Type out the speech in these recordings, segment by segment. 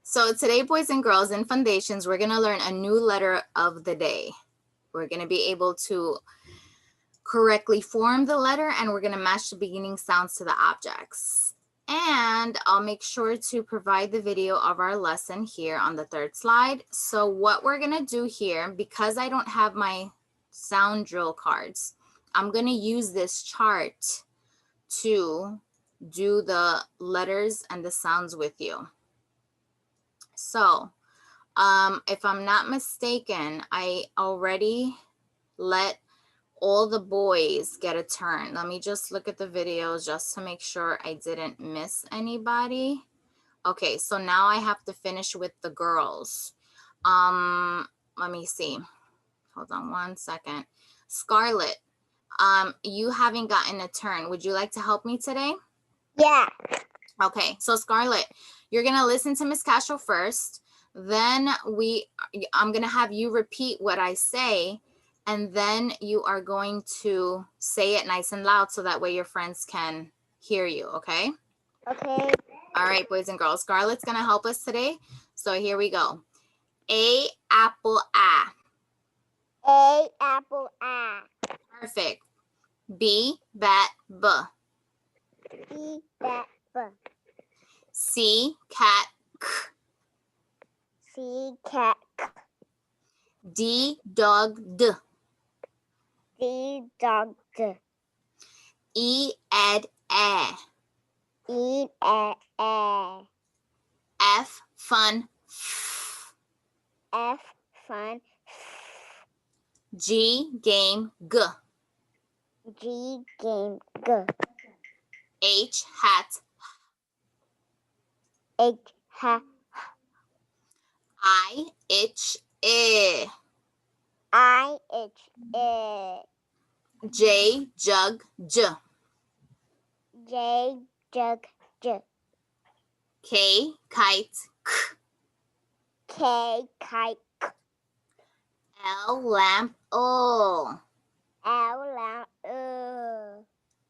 So today, boys and girls, in Fundations, we're going to learn a new letter of the day. We're going to be able to correctly form the letter, and we're going to match the beginning sounds to the objects. And I'll make sure to provide the video of our lesson here on the third slide. So what we're going to do here, because I don't have my sound drill cards, I'm going to use this chart to do the letters and the sounds with you. So if I'm not mistaken, I already let all the boys get a turn. Let me just look at the videos just to make sure I didn't miss anybody. Okay, so now I have to finish with the girls. Let me see. Hold on one second. Scarlett, you haven't gotten a turn. Would you like to help me today? Yeah. Okay, so Scarlett, you're gonna listen to Miss Castro first. Then I'm gonna have you repeat what I say, and then you are going to say it nice and loud so that way your friends can hear you, okay? Okay. All right, boys and girls, Scarlett's gonna help us today. So here we go. A apple A. A apple A. Perfect. B bat B. B bat B. C cat K. C cat K. D dog D. D dog D. E ed A. E A A. F fun F. F fun. G game G. G game G. H hat H ha. I itch I. I H A. J jug J. J jug J. K kite K. K kite K. L lamp O. L lamp O.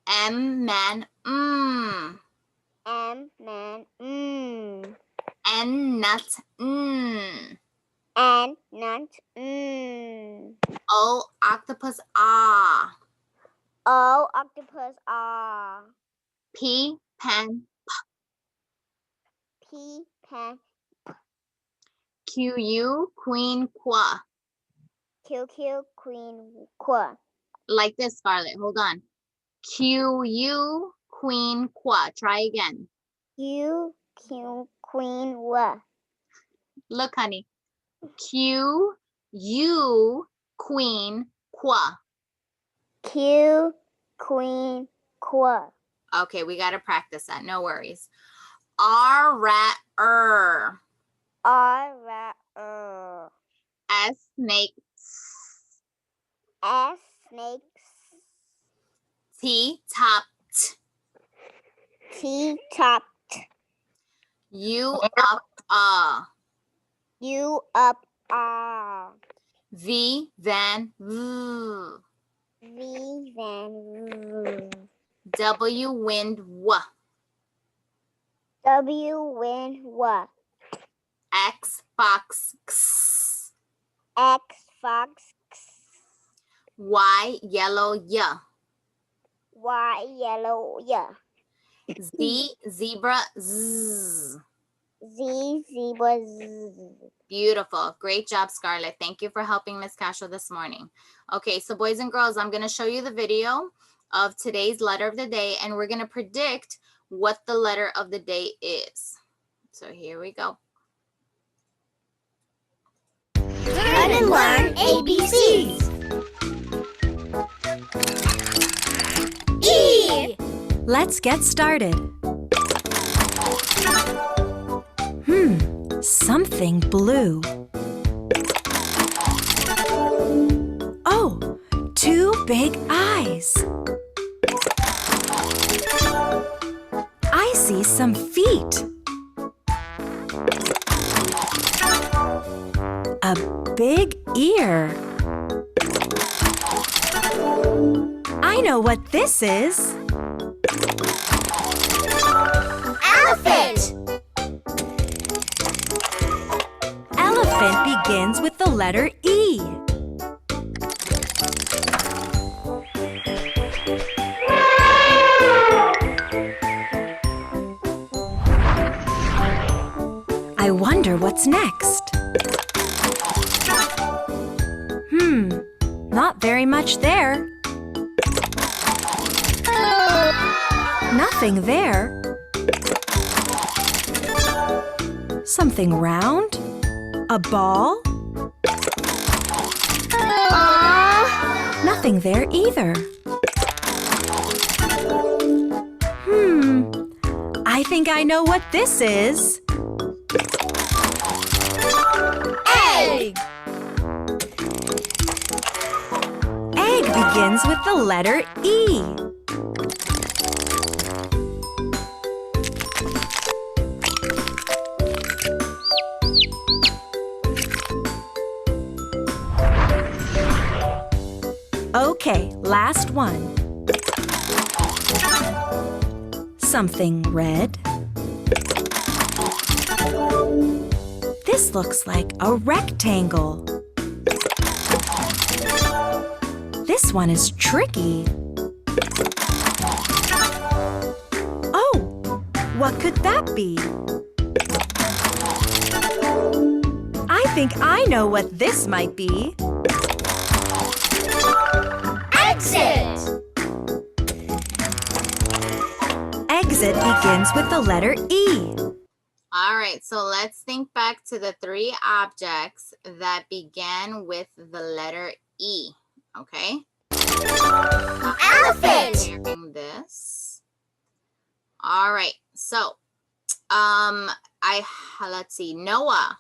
M man M man N nut N nut O octopus ah. O octopus R. P pen P pen Q U queen qua. Q Q queen qua. Like this, Scarlett. Hold on. Q U queen qua. Try again. Q Q queen wa. Look, honey. Q U queen qua. Q queen qua. Okay, we gotta practice that. No worries. R rat R rat S snake S snakes. T top T topped. U up U up R. V van v. V van W wind w. W win wa. X fox x. X fox X. Y yellow y. Y yellow ya. Z zebra z. Z zebra Z. Beautiful. Great job, Scarlett. Thank you for helping Miss Castro this morning. Okay, so boys and girls, I'm going to show you the video of today's letter of the day, and we're going to predict what the letter of the day is. So here we go. Learn and learn ABCs. E. Let's get started. Something blue. Oh, two big eyes. I see some feet. A big ear. I know what this is. Elephant. begins with the letter E. I wonder what's next. Not very much there. Nothing there. Something round? A ball? Nothing there either. I think I know what this is. Egg! Egg begins with the letter E. Okay, last one. Something red. This looks like a rectangle. This one is tricky. Oh, what could that be? I think I know what this might be. Exit! Exit begins with the letter E. All right, so let's think back to the three objects that began with the letter E. Okay? Elephant! This. All right, so let's see, Noah.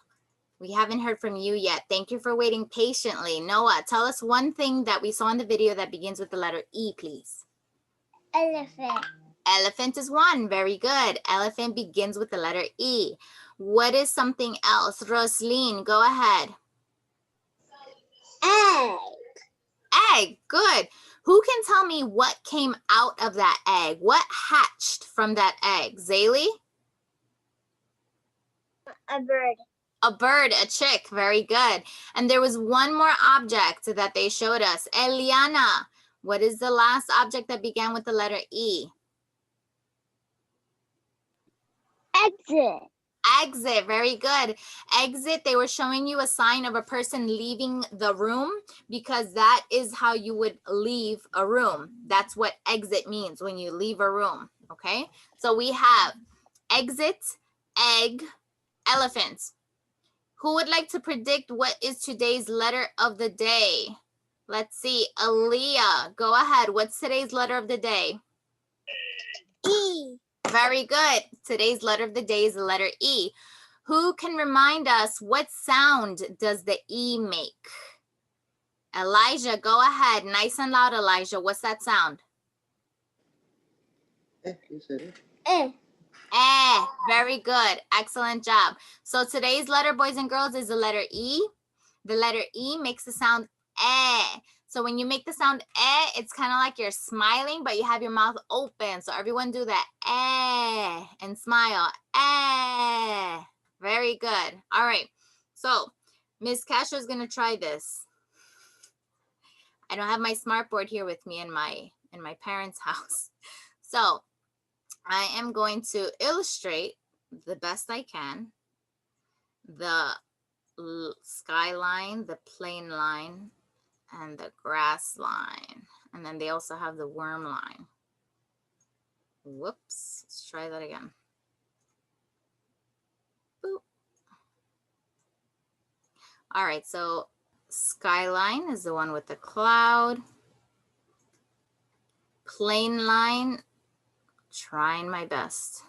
We haven't heard from you yet. Thank you for waiting patiently. Noah, tell us one thing that we saw in the video that begins with the letter E, please. Elephant. Elephant is one. Very good. Elephant begins with the letter E. What is something else? Roslyn, go ahead. Egg. Egg. Good. Who can tell me what came out of that egg? What hatched from that egg? Zaylee? A bird. A bird, a chick. Very good. And there was one more object that they showed us. Eliana, what is the last object that began with the letter E? Exit. Exit. Very good. Exit, they were showing you a sign of a person leaving the room because that is how you would leave a room. That's what exit means when you leave a room. Okay. So we have exit, egg, elephant. Who would like to predict what is today's letter of the day? Let's see. Aaliyah, go ahead. What's today's letter of the day? E. Very good. Today's letter of the day is the letter E. Who can remind us what sound does the E make? Elijah, go ahead. Nice and loud, Elijah. What's that sound? Eh. Eh. Very good. Excellent job. So today's letter, boys and girls, is the letter E. The letter E makes the sound eh. So when you make the sound eh, it's kind of like you're smiling, but you have your mouth open. So everyone do that eh and smile. Eh. Very good. All right. So Miss Kasha is going to try this. I don't have my smart board here with me in my parents' house. So I am going to illustrate the best I can the skyline, the plane line, and the grass line. And then they also have the worm line. Whoops. Let's try that again. Boop. All right, so skyline is the one with the cloud. Plane line, trying my best.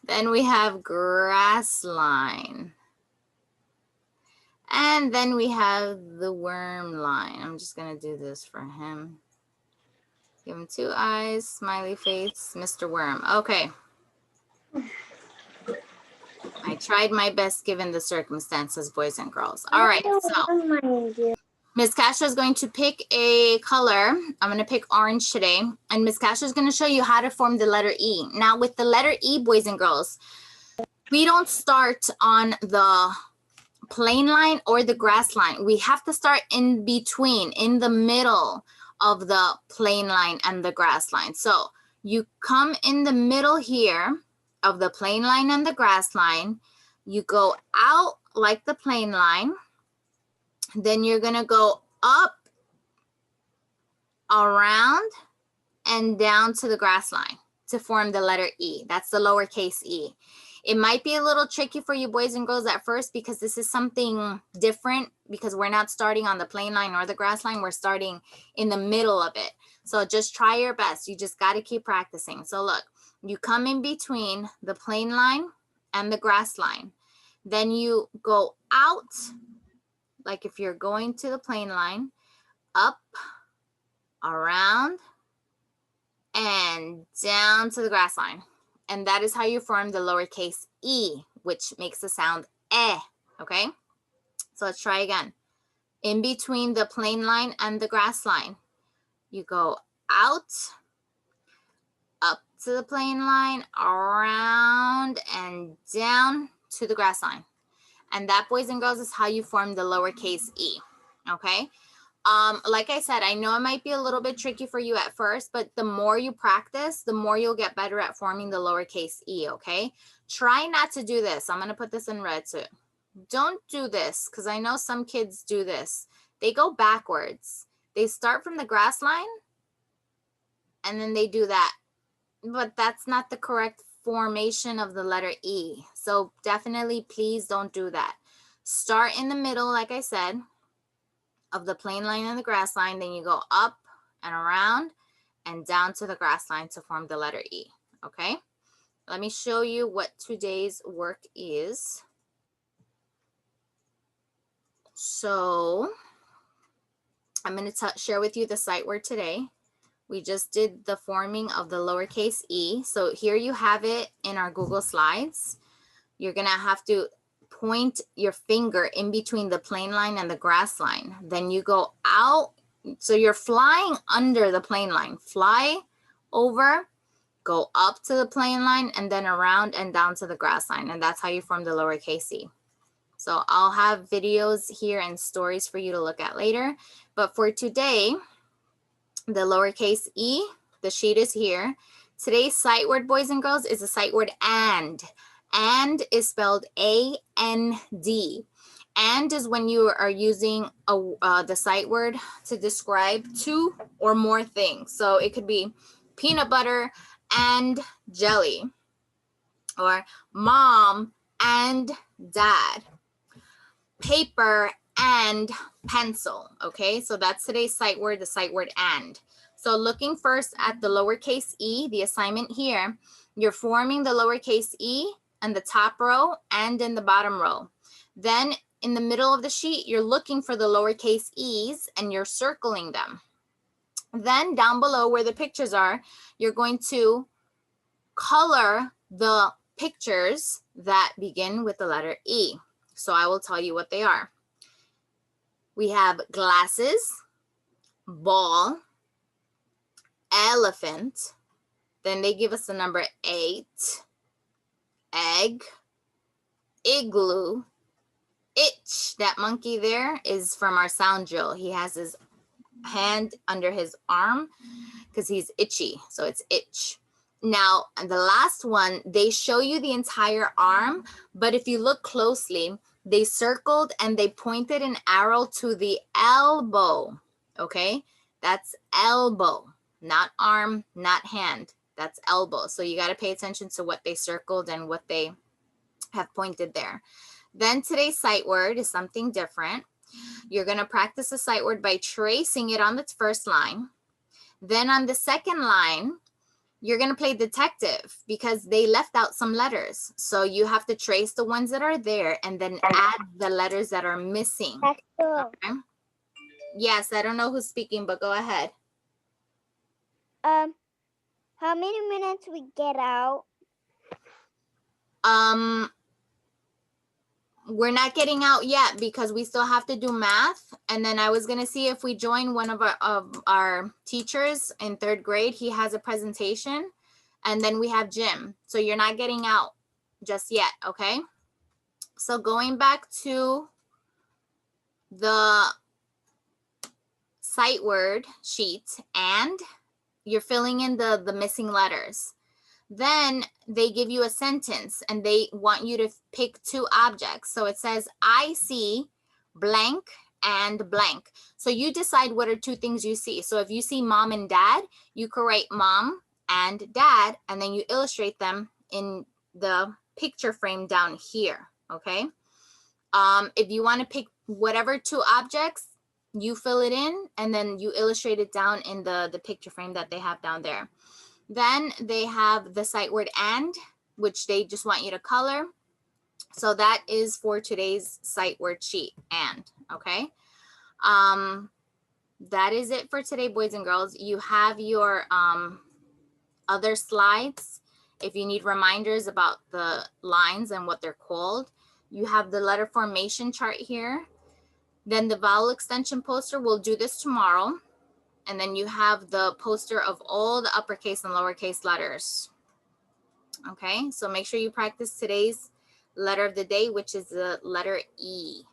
Then we have grass line. And then we have the worm line. I'm just going to do this for him. Give him 2 eyes, smiley face, Mr. Worm. Okay. I tried my best given the circumstances, boys and girls. All right, so Miss Kasha is going to pick a color. I'm going to pick orange today. And Miss Kasha is going to show you how to form the letter E. Now, with the letter E, boys and girls, We don't start on the plain line or the grass line. We have to start in between, in the middle of the plain line and the grass line. So you come in the middle here of the plain line and the grass line. You go out like the plain line. Then you're gonna go up, around, and down to the grass line to form the letter E. That's the lowercase e. It might be a little tricky for you boys and girls at first because this is something different because we're not starting on the plain line or the grass line. We're starting in the middle of it. So just try your best. You just got to keep practicing. So look, you come in between the plain line and the grass line. Then you go out, like if you're going to the plain line, up, around, and down to the grass line. And that is how you form the lowercase e, which makes the sound eh, okay? So let's try again. In between the plain line and the grass line, you go out, up to the plain line, around, and down to the grass line. And that, boys and girls, is how you form the lowercase e, okay? Like I said, I know it might be a little bit tricky for you at first, but the more you practice, the more you'll get better at forming the lowercase e, okay? Try not to do this. I'm going to put this in red too. Don't do this because I know some kids do this. They go backwards. They start from the grass line and then they do that. But that's not the correct formation of the letter E. So definitely, please don't do that. Start in the middle, like I said, of the plain line and the grass line, then you go up and around and down to the grass line to form the letter E, okay? Let me show you what today's work is. So I'm going to share with you the sight word today. We just did the forming of the lowercase e. So here you have it in our Google Slides. You're going to have to point your finger in between the plain line and the grass line. Then you go out. So you're flying under the plain line. Fly over, go up to the plain line, and then around and down to the grass line. And that's how you form the lowercase e. So I'll have videos here and stories for you to look at later. But for today, the lowercase e, the sheet is here. Today's sight word, boys and girls, is the sight word and. And is spelled A-N-D. And is when you are using the sight word to describe two or more things. So it could be peanut butter and jelly, or mom and dad, paper and pencil. Okay, so that's today's sight word, the sight word and. So looking first at the lowercase e, the assignment here, you're forming the lowercase e in the top row and in the bottom row. Then in the middle of the sheet, you're looking for the lowercase e's and you're circling them. Then down below where the pictures are, you're going to color the pictures that begin with the letter E. So I will tell you what they are. We have glasses, ball, elephant. Then they give us the number 8, egg, igloo, itch. That monkey there is from our sound drill. He has his hand under his arm because he's itchy. So it's itch. Now, the last one, they show you the entire arm, but if you look closely, they circled and they pointed an arrow to the elbow. Okay, that's elbow, not arm, not hand. That's elbow. So you got to pay attention to what they circled and what they have pointed there. Then today's sight word is something different. You're going to practice the sight word by tracing it on the first line. Then on the second line, you're going to play detective because they left out some letters. So you have to trace the ones that are there and then add the letters that are missing. Okay? Yes, I don't know who's speaking, but go ahead. How many minutes we get out? We're not getting out yet because we still have to do math. And then I was going to see if we join one of our teachers in 3rd grade. He has a presentation. And then we have Jim. So you're not getting out. just yet, okay? So going back to the sight word sheet, and you're filling in the missing letters. Then they give you a sentence and they want you to pick two objects. So it says, I see blank and blank. So you decide what are two things you see. So if you see mom and dad, you could write mom and dad, and then you illustrate them in the picture frame down here, okay? If you want to pick whatever two objects, you fill it in and then you illustrate it down in the picture frame that they have down there. Then they have the sight word and, which they just want you to color. So that is for today's sight word sheet, and, okay? That is it for today, boys and girls. You have your other slides. If you need reminders about the lines and what they're called, you have the letter formation chart here. Then the vowel extension poster, we'll do this tomorrow. And then you have the poster of all the uppercase and lowercase letters. Okay, so make sure you practice today's letter of the day, which is the letter E.